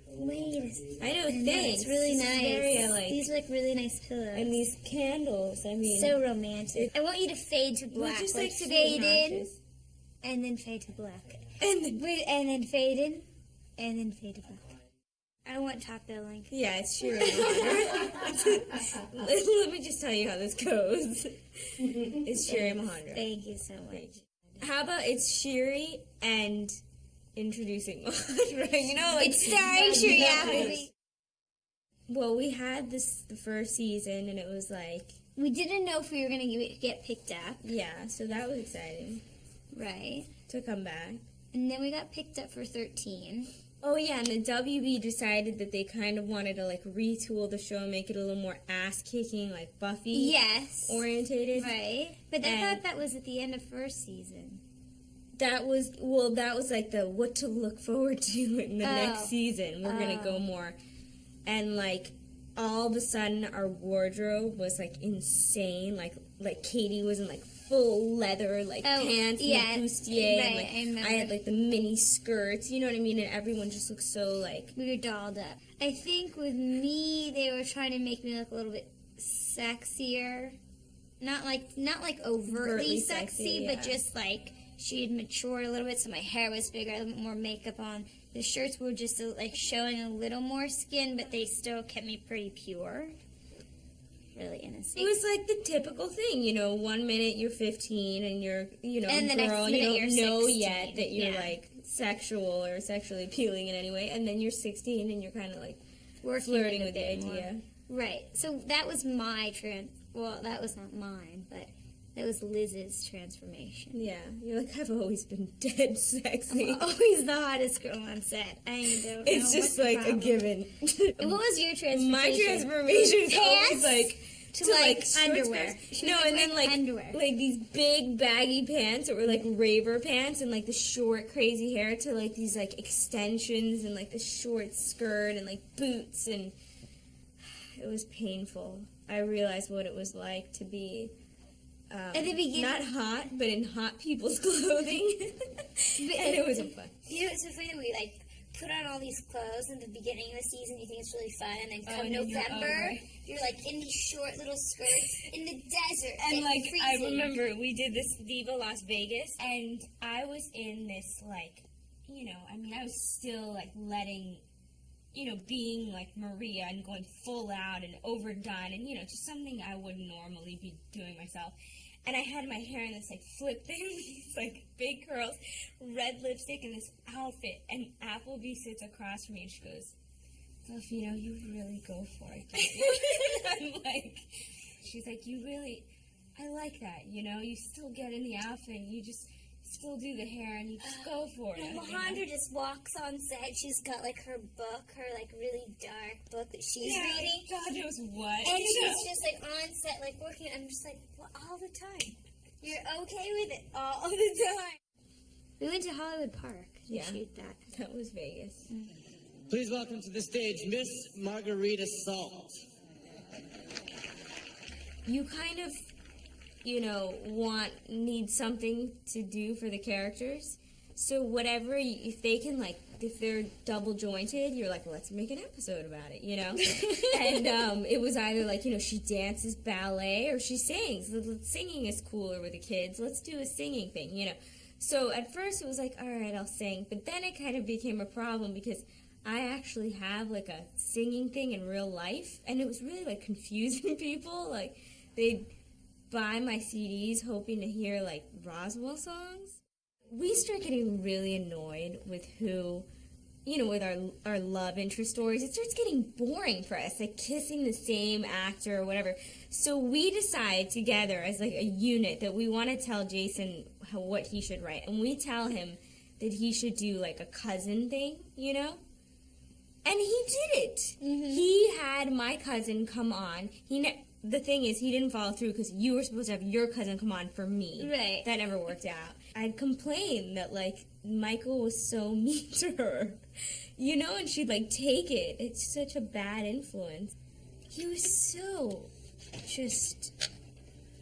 Wait. I know, thanks. It's really nice. Very, these are like really nice pillows. And these candles, I mean. So romantic. I want you to fade to black. Just like fade in, and then fade to black. And then fade in, and then fade to black. I want top billing. Yeah, it's Shiri. Let me just tell you how this goes. It's Shiri Majandra. Thank you so much. How about it's Shiri and introducing Majandra? You know, like it's starring Shiri Appleby. Well, we had the first season, and it was like we didn't know if we were gonna get picked up. Yeah, so that was exciting. Right. To come back. And then we got picked up for 13. Oh, yeah, and the WB decided that they kind of wanted to, like, retool the show and make it a little more ass-kicking, like, Buffy orientated. Right. But I thought that was at the end of first season. That was, like, the what to look forward to in the next season. We're going to go more. And, like, all of a sudden, our wardrobe was, like, insane. Like Katie was in, like, full leather, like, pants and bustier. Right, and, like, I had, like, the mini skirts, you know what I mean? And everyone just looked so, like... We were dolled up. I think with me, they were trying to make me look a little bit sexier. Not like overtly sexy, but just, like, she had matured a little bit, so my hair was bigger, a little bit more makeup on. The shirts were just, like, showing a little more skin, but they still kept me pretty pure. Really innocent. It was like the typical thing, you know, 1 minute you're 15 and you're, you know, and a and girl and you don't know 16. yet that you're like sexual or sexually appealing in any way, and then you're 16 and you're kind of like flirting with the idea. Right. So that was my well, that was not mine, but that was Liz's transformation. Yeah. You're like, I've always been dead sexy. I'm always the hottest girl on set. It's just like a given. What was your transformation? My transformation is always like to like underwear. No, and then like underwear. Like these big baggy pants that were like raver pants, and like the short crazy hair to like these like extensions and like the short skirt and like boots, and it was painful. I realized what it was like to be at the beginning, not hot, but in hot people's clothing. And it wasn't fun. You know, it's so funny that we like put on all these clothes in the beginning of the season. You think it's really fun, and then come November, you're like in these short little skirts in the desert, and like freezing. I remember we did this Viva Las Vegas, and I was in this like, you know, I mean, I was still like letting, you know, being like Maria and going full out and overdone, and you know, just something I wouldn't normally be doing myself. And I had my hair in this, like, flip thing, these, like, big curls, red lipstick, and this outfit. And Appleby sits across from me, and she goes, Delfino, you really go for it. I'm like, she's like, you really, I like that, you know? You still get in the outfit, and you just still do the hair, and you just go for it. Majandra just walks on set. She's got, like, her book, her, like, really dark book that she's reading. God knows what. And she's just, like, on set, like, working. I'm just like, well, all the time. You're okay with it all the time. We went to Hollywood Park to shoot that. That was Vegas. Please welcome to the stage, Miss Margarita Salt. You kind of, you know, need something to do for the characters. So whatever, if they can, like, if they're double jointed, you're like, well, let's make an episode about it, you know? And it was either like, you know, she dances ballet or she sings. Singing is cooler with the kids. Let's do a singing thing, you know? So at first it was like, all right, I'll sing. But then it kind of became a problem because I actually have, like, a singing thing in real life. And it was really, like, confusing people. Like, they'd buy my CDs hoping to hear, like, Roswell songs. We start getting really annoyed with who, you know, with our love interest stories. It starts getting boring for us, like kissing the same actor or whatever. So we decide together as like a unit that we want to tell Jason what he should write. And we tell him that he should do like a cousin thing, you know? And he did it. Mm-hmm. He had my cousin come on. The thing is, he didn't follow through because you were supposed to have your cousin come on for me. Right. That never worked out. I'd complain that, like, Michael was so mean to her, you know, and she'd, like, take it. It's such a bad influence. He was so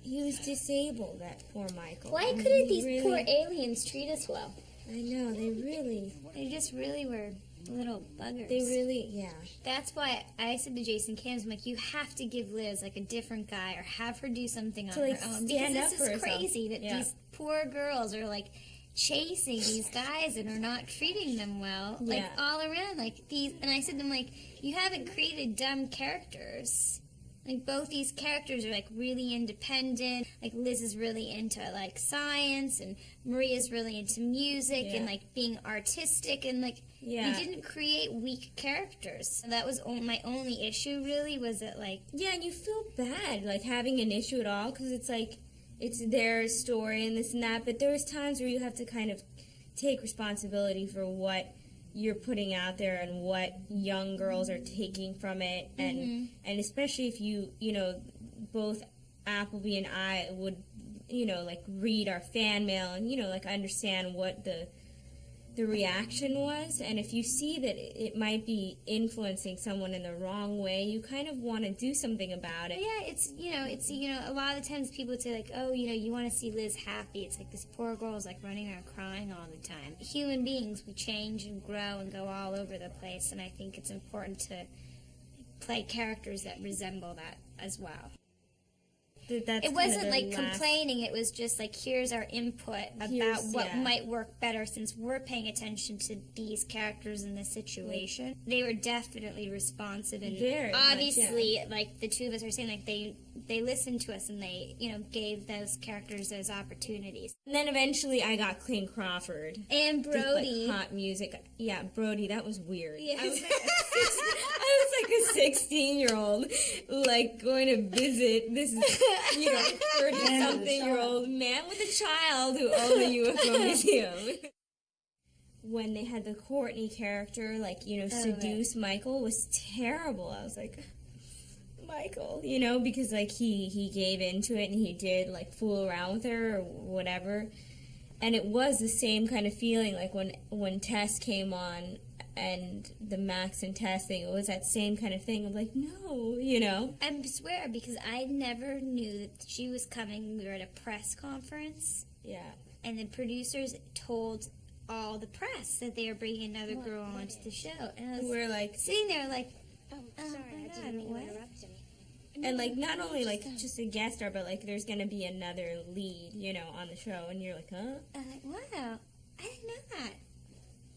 he was disabled, that poor Michael. Why couldn't these poor aliens treat us well? I know, they just really were little buggers. They really, yeah. That's why I said to Jason Cams, I'm like, you have to give Liz like a different guy or have her do something on like, her own, because stand this up for is herself. crazy that these poor girls are like chasing these guys and are not treating them well, like all around, like these. And I said to them, like, you haven't created dumb characters. Like, both these characters are, like, really independent. Like, Liz is really into, like, science, and Maria's really into music and, like, being artistic. And, like, we didn't create weak characters. That was my only issue, really, was that, like... Yeah, and you feel bad, like, having an issue at all, because it's, like, it's their story and this and that. But there's times where you have to kind of take responsibility for what you're putting out there and what young girls are taking from it, and especially if you know, both Appleby and I would, you know, like, read our fan mail and, you know, like, understand what the reaction was, and if you see that it might be influencing someone in the wrong way, you kind of want to do something about it. Yeah, it's a lot of the times people would say, like, oh, you know, you want to see Liz happy. It's like this poor girl is, like, running around crying all the time. Human beings, we change and grow and go all over the place, and I think it's important to play characters that resemble that as well. It wasn't like complaining, it was just like, here's our input about what might work better, since we're paying attention to these characters in this situation. They were definitely responsive, and obviously, like the two of us are saying, like they listened to us and they, you know, gave those characters those opportunities. And then eventually I got Clayne Crawford. And Brody. Did, like, hot music. Yeah, Brody, that was weird. Yeah. I was like a 16-year-old, like, going to visit this, you know, 30-something-year-old man with a child who owned a UFO museum. When they had the Courtney character, like, you know, seduce Michael was terrible. I was like, Michael, you know, because, like, he gave into it and he did, like, fool around with her or whatever. And it was the same kind of feeling, like, when Tess came on and the Max and Tess thing, it was that same kind of thing of, like, no, you know. I swear, because I never knew that she was coming. We were at a press conference. Yeah. And the producers told all the press that they were bringing another girl onto the show. And I was like sitting there like, oh sorry, I didn't mean to interrupt him. And, like, not only, like, just a guest star, but, like, there's going to be another lead, you know, on the show. And you're like, huh? I'm like, wow, I didn't know that.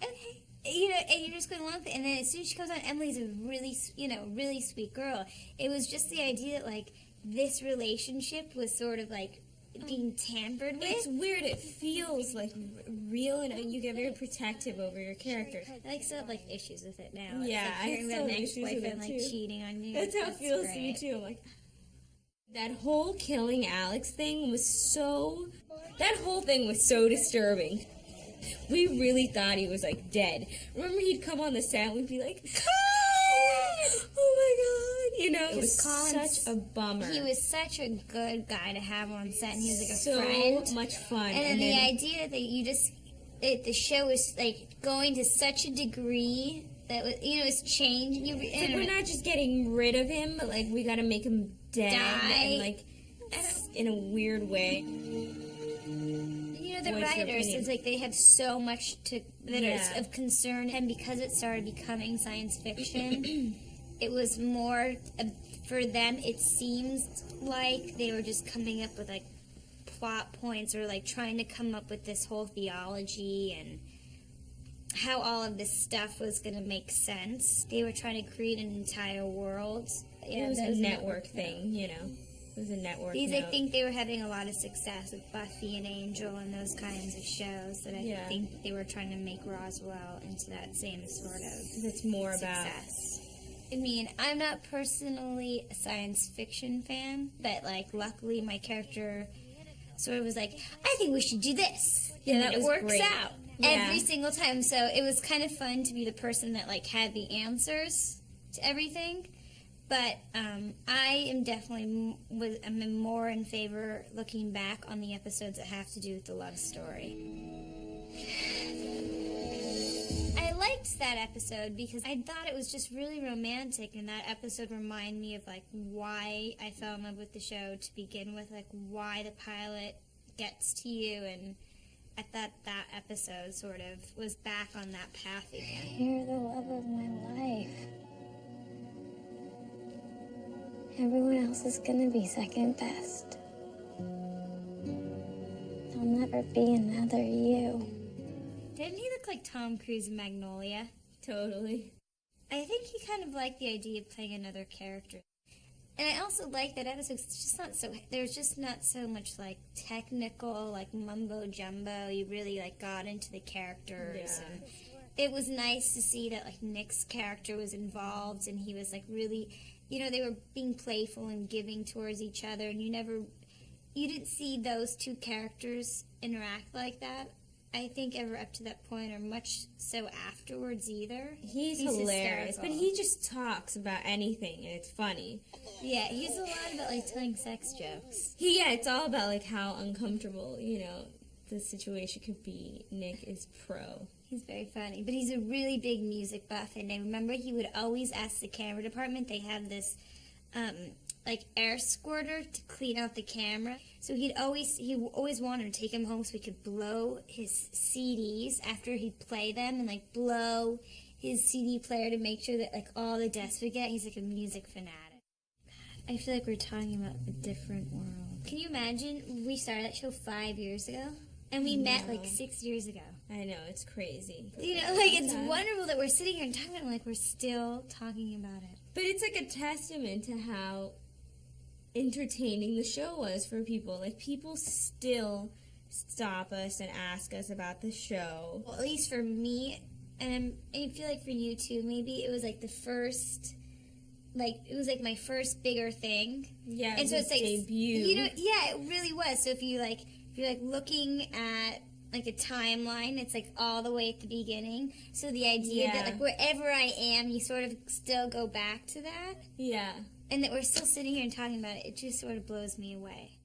Okay. You know, and you're just going along with it. And then as soon as she comes on, Emily's a really, you know, really sweet girl. It was just the idea that, like, this relationship was sort of, like, being tampered with. It's weird. It feels, like, real, and you get very protective over your character. I still have, like, issues with it now. Yeah, it's like hearing I about still an have issues with ex-boyfriend, it, like, too. cheating on you. That's how it feels to me, too. I'm like, that whole killing Alex thing was so... That whole thing was so disturbing. We really thought he was, like, dead. Remember, he'd come on the set and we'd be like, Colin! Oh, my God. You know, it was such a bummer. He was such a good guy to have on set, and he was, like, a so friend. So much fun. And then the idea that you just... the show was, like, going to such a degree that, was, you know, it's changed. We're not just getting rid of him, but, like, we got to make him dead. Die. And, like, in a weird way. The writers, it's like they have so much of concern, and because it started becoming science fiction, it was more for them. It seems like they were just coming up with, like, plot points, or, like, trying to come up with this whole theology and how all of this stuff was going to make sense. They were trying to create an entire world. It was a network thing, you know. It was a network. I think they were having a lot of success with Buffy and Angel and those kinds of shows, that I think they were trying to make Roswell into that same sort of that's more success. I mean, I'm not personally a science fiction fan, but, like, luckily my character sort of was like, I think we should do this. Yeah, and it works great. out every single time. So it was kind of fun to be the person that, like, had the answers to everything. But I am definitely I'm more in favor, looking back on the episodes that have to do with the love story. I liked that episode because I thought it was just really romantic, and that episode reminded me of, like, why I fell in love with the show to begin with, like, why the pilot gets to you, and I thought that episode sort of was back on that path again. You're the love of my life. Everyone else is gonna be second best. There'll never be another you. Didn't he look like Tom Cruise in Magnolia? Totally. I think he kind of liked the idea of playing another character. And I also like that episode 'cause it's just not so, there's just not so much like technical, like mumbo jumbo. You really like got into the characters. Yeah. And it was nice to see that like Nick's character was involved and he was like really, you know, they were being playful and giving towards each other, and you didn't see those two characters interact like that, I think, ever up to that point, or much so afterwards either. He's hilarious, hysterical. but he just talks about anything, and it's funny. Yeah, he's a lot about like telling sex jokes. It's all about like how uncomfortable, the situation could be. Nick is pro. He's very funny, but he's a really big music buff, and I remember he would always ask the camera department, they have this like air squirter to clean out the camera. So he always wanted to take him home so he could blow his CDs after he'd play them, and like blow his CD player to make sure that like all the desks would get. He's like a music fanatic. I feel like we're talking about a different world. Can you imagine we started that show 5 years ago? And we met like 6 years ago. I know, it's crazy. It's wonderful that we're sitting here and talking about it like we're still talking about it. But it's like a testament to how entertaining the show was for people. Like, people still stop us and ask us about the show. Well, at least for me, and I feel like for you too, maybe it was like the first, it was like my first bigger thing. Yeah, and so it's like debut. Yeah, it really was. So if you're looking at like a timeline, it's like all the way at the beginning. So the idea that like wherever I am, you sort of still go back to that. Yeah. And that we're still sitting here and talking about it, it just sort of blows me away.